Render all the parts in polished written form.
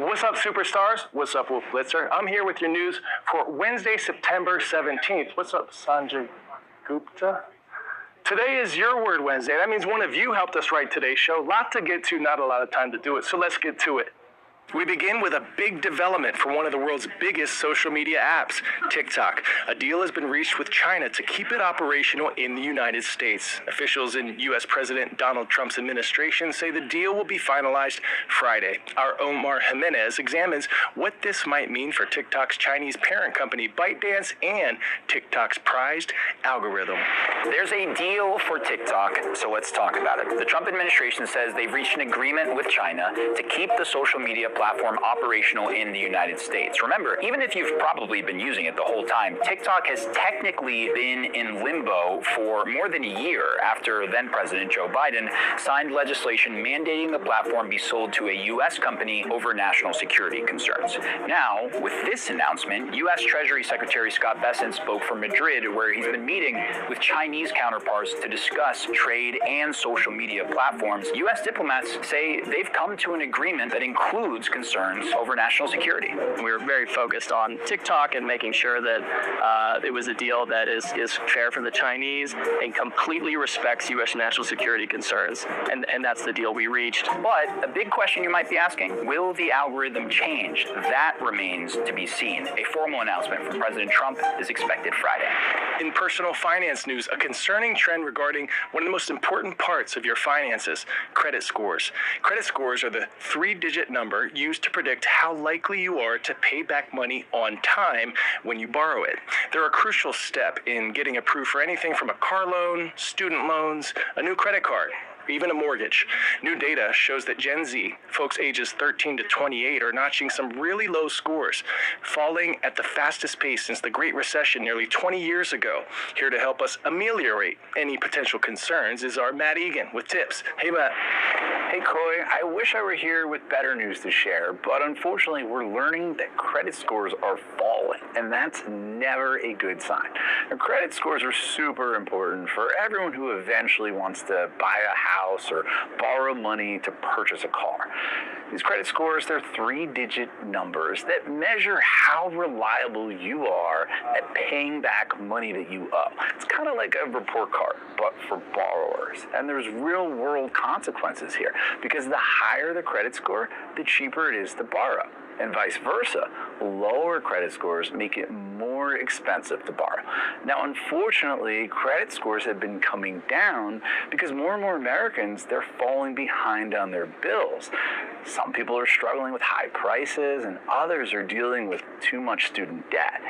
What's up, superstars? What's up, Wolf Blitzer? I'm here with your news for Wednesday, September 17th. What's up, Sanjay Gupta? Today is Your Word Wednesday. That means one of you helped us write today's show. Lot to get to, not a lot of time to do it, so let's get to it. We begin with a big development for one of the world's biggest social media apps, TikTok. A deal has been reached with China to keep it operational in the United States. Officials in U.S. President Donald Trump's administration say the deal will be finalized Friday. Our Omar Jimenez examines what this might mean for TikTok's Chinese parent company, ByteDance, and TikTok's prized algorithm. There's a deal for TikTok, so let's talk about it. The Trump administration says they've reached an agreement with China to keep the social media platform operational in the United States. Remember, even if you've probably been using it the whole time, TikTok has technically been in limbo for more than a year after then-President Joe Biden signed legislation mandating the platform be sold to a U.S. company over national security concerns. Now, with this announcement, U.S. Treasury Secretary Scott Bessent spoke from Madrid, where he's been meeting with Chinese counterparts to discuss trade and social media platforms. U.S. diplomats say they've come to an agreement that includes concerns over national security. We're very focused on TikTok and making sure that it was a deal that is fair for the Chinese and completely respects U.S. national security concerns. And that's the deal we reached. But a big question you might be asking, will the algorithm change? That remains to be seen. A formal announcement from President Trump is expected Friday. In personal finance news, a concerning trend regarding one of the most important parts of your finances, credit scores. Credit scores are the three-digit number used to predict how likely you are to pay back money on time when you borrow it. They're a crucial step in getting approved for anything from a car loan, student loans, a new credit card, even a mortgage. New data shows that Gen Z, folks ages 13 to 28, are notching some really low scores, falling at the fastest pace since the Great Recession nearly 20 years ago. Here to help us ameliorate any potential concerns is our Matt Egan with tips. Hey, Matt. Hey, Coy. I wish I were here with better news to share, but unfortunately, we're learning that credit scores are falling, and that's never a good sign. Now, credit scores are super important for everyone who eventually wants to buy a house or borrow money to purchase a car. These credit scores, they're three-digit numbers that measure how reliable you are at paying back money that you owe. It's kind of like a report card, but for borrowers. And there's real-world consequences here, because the higher the credit score, the cheaper it is to borrow. And vice versa, lower credit scores make it more expensive to borrow. Now, unfortunately, credit scores have been coming down because more and more Americans, they're falling behind on their bills. Some people are struggling with high prices, and others are dealing with too much student debt.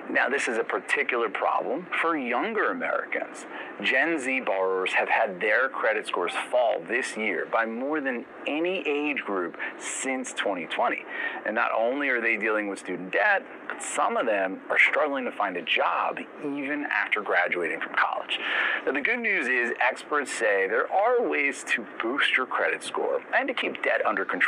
Now, this is a particular problem for younger Americans. Gen Z borrowers have had their credit scores fall this year by more than any age group since 2020. And not only are they dealing with student debt, but some of them are struggling to find a job even after graduating from college. Now, the good news is experts say there are ways to boost your credit score and to keep debt under control.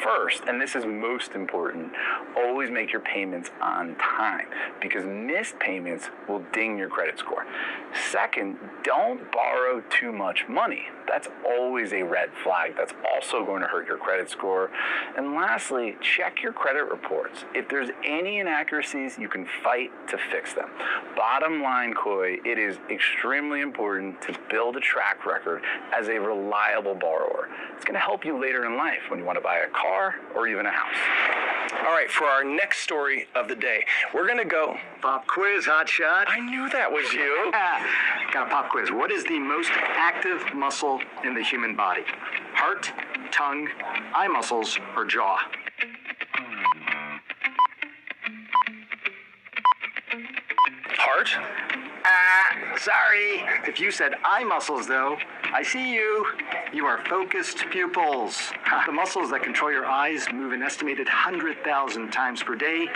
First, and this is most important, always make your payments on time, because missed payments will ding your credit score. Second, don't borrow too much money. That's always a red flag. That's also going to hurt your credit score. And lastly, check your credit reports. If there's any inaccuracies, you can fight to fix them. Bottom line, Coy, it is extremely important to build a track record as a reliable borrower. It's going to help you later in life when you want to buy a car or even a house. All right, for our next story of the day, we're going to go... Pop quiz, hotshot. I knew that was you. Got a pop quiz. What is the most active muscle in the human body? Heart, tongue, eye muscles, or jaw? Heart? Sorry. If you said eye muscles, though, I see you. You are focused pupils. The muscles that control your eyes move an estimated 100,000 times per day,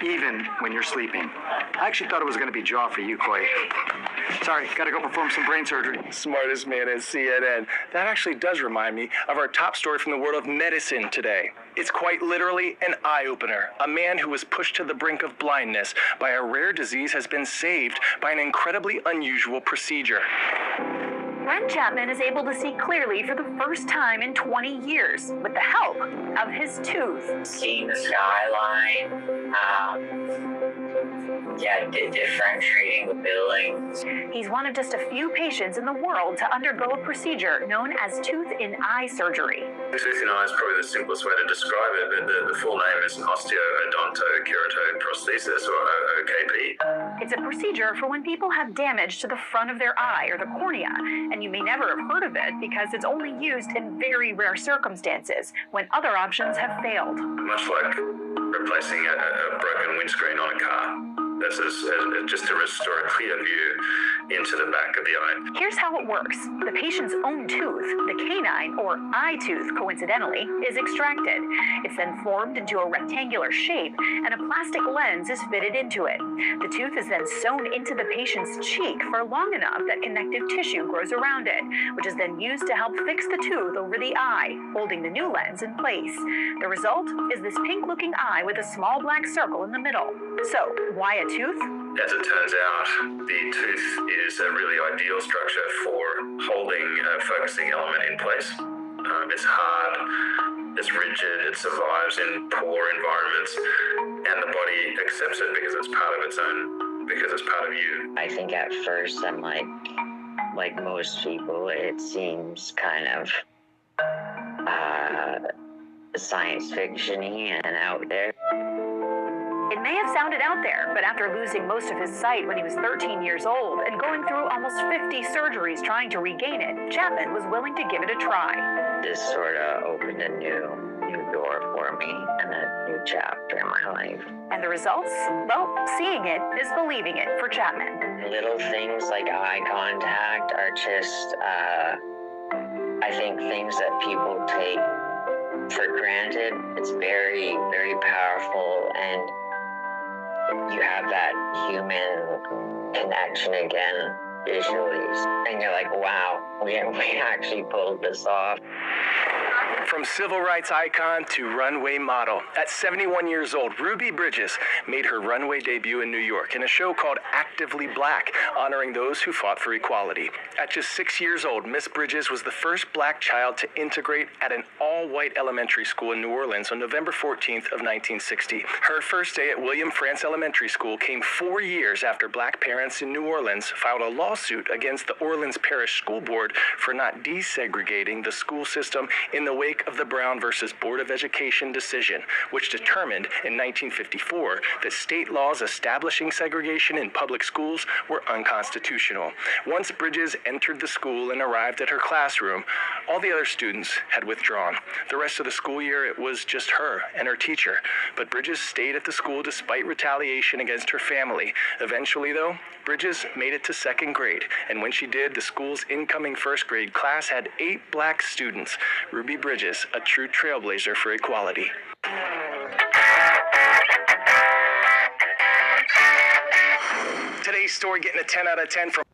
even when you're sleeping. I actually thought it was going to be jaw for you, Coy. Sorry, gotta go perform some brain surgery. Smartest man at CNN. That actually does remind me of our top story from the world of medicine today. It's quite literally an eye-opener. A man who was pushed to the brink of blindness by a rare disease has been saved by an incredibly unusual procedure. Glenn Chapman is able to see clearly for the first time in 20 years with the help of his tooth. Seeing the skyline, differentiating the buildings. He's one of just a few patients in the world to undergo a procedure known as tooth-in-eye surgery. Tooth-in-eye is probably the simplest way to describe it, but the full name is an osteoodontokeratoprosthesis, or OKP. It's a procedure for when people have damage to the front of their eye or the cornea, and you may never have heard of it because it's only used in very rare circumstances when other options have failed. Much like replacing a broken windscreen on a car. That's just to restore a clear view into the back of the eye. Here's how it works. The patient's own tooth, the canine or eye tooth coincidentally, is extracted. It's then formed into a rectangular shape and a plastic lens is fitted into it. The tooth is then sewn into the patient's cheek for long enough that connective tissue grows around it, which is then used to help fix the tooth over the eye, holding the new lens in place. The result is this pink-looking eye with a small black circle in the middle. So, why a tooth? As it turns out, the tooth is a really ideal structure for holding a focusing element in place. It's hard, it's rigid, it survives in poor environments, and the body accepts it because it's part of its own, because it's part of you. I think at first I'm like most people, it seems kind of science fiction-y and out there. It may have sounded out there, but after losing most of his sight when he was 13 years old and going through almost 50 surgeries trying to regain it, Chapman was willing to give it a try. This sort of opened a new door for me and a new chapter in my life. And the results? Well, seeing it is believing it for Chapman. Little things like eye contact are just, I think, things that people take for granted. It's very, very powerful, and you have that human connection again visually. And you're like, wow, we actually pulled this off. From civil rights icon to runway model, at 71 years old, Ruby Bridges made her runway debut in New York in a show called Actively Black, honoring those who fought for equality. At just 6 years old, Miss Bridges was the first black child to integrate at an all-white elementary school in New Orleans on November 14th of 1960. Her first day at William Frantz Elementary School came 4 years after black parents in New Orleans filed a lawsuit against the Orleans Parish School Board for not desegregating the school system in the wake of the Brown versus Board of Education decision, which determined in 1954 that state laws establishing segregation in public schools were unconstitutional. Once Bridges entered the school and arrived at her classroom, all the other students had withdrawn. The rest of the school year, it was just her and her teacher. But Bridges stayed at the school despite retaliation against her family. Eventually, though, Bridges made it to second grade, and when she did, the school's incoming first grade class had 8 black students. Ruby Bridges, a true trailblazer for equality. Today's story getting a 10 out of 10 from